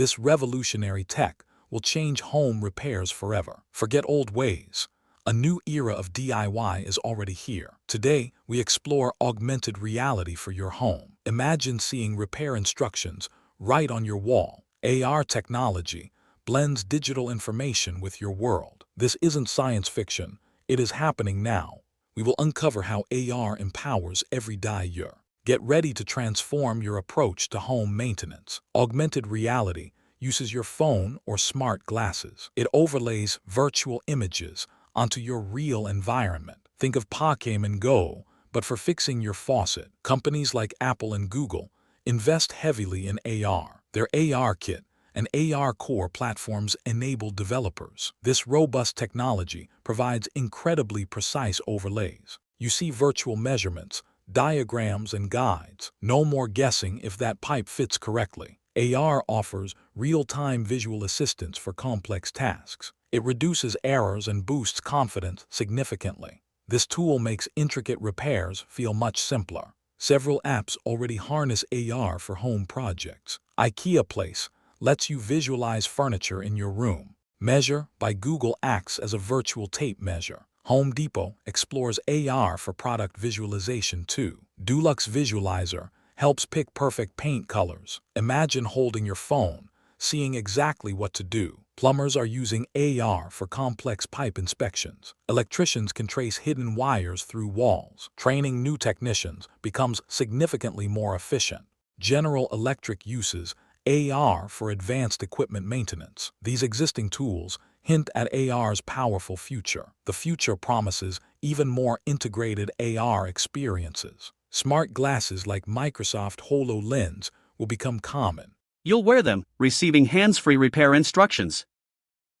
This revolutionary tech will change home repairs forever. Forget old ways. A new era of DIY is already here. Today, we explore augmented reality for your home. Imagine seeing repair instructions right on your wall. AR technology blends digital information with your world. This isn't science fiction. It is happening now. We will uncover how AR empowers every dyer. Get ready to transform your approach to home maintenance. Augmented reality uses your phone or smart glasses. It overlays virtual images onto your real environment. Think of Pokemon Go, but for fixing your faucet. Companies like Apple and Google invest heavily in AR. Their AR Kit and AR Core platforms enable developers. This robust technology provides incredibly precise overlays. You see virtual measurements, diagrams, and guides. No more guessing if that pipe fits correctly. AR offers real-time visual assistance for complex tasks. It reduces errors and boosts confidence significantly. This tool makes intricate repairs feel much simpler. Several apps already harness AR for home projects. IKEA Place lets you visualize furniture in your room. Measure by Google acts as a virtual tape measure. Home Depot explores AR for product visualization too. Dulux Visualizer helps pick perfect paint colors. Imagine holding your phone, seeing exactly what to do. Plumbers are using AR for complex pipe inspections. Electricians can trace hidden wires through walls. Training new technicians becomes significantly more efficient. General Electric uses AR for advanced equipment maintenance. These existing tools hint at AR's powerful future. The future promises even more integrated AR experiences. Smart glasses like Microsoft HoloLens will become common. You'll wear them, receiving hands-free repair instructions.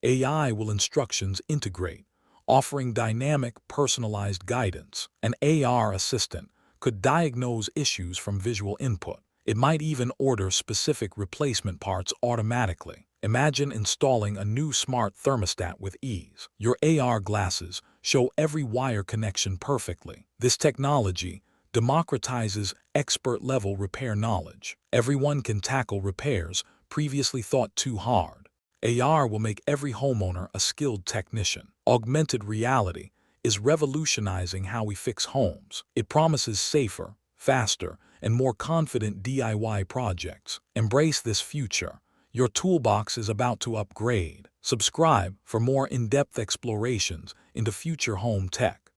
AI will instructions integrate, offering dynamic, personalized guidance. An AR assistant could diagnose issues from visual input. It might even order specific replacement parts automatically. Imagine installing a new smart thermostat with ease. Your AR glasses show every wire connection perfectly. This technology democratizes expert-level repair knowledge. Everyone can tackle repairs previously thought too hard. AR will make every homeowner a skilled technician. Augmented reality is revolutionizing how we fix homes. It promises safer, faster, and more confident DIY projects. Embrace this future. Your toolbox is about to upgrade. Subscribe for more in-depth explorations into future home tech.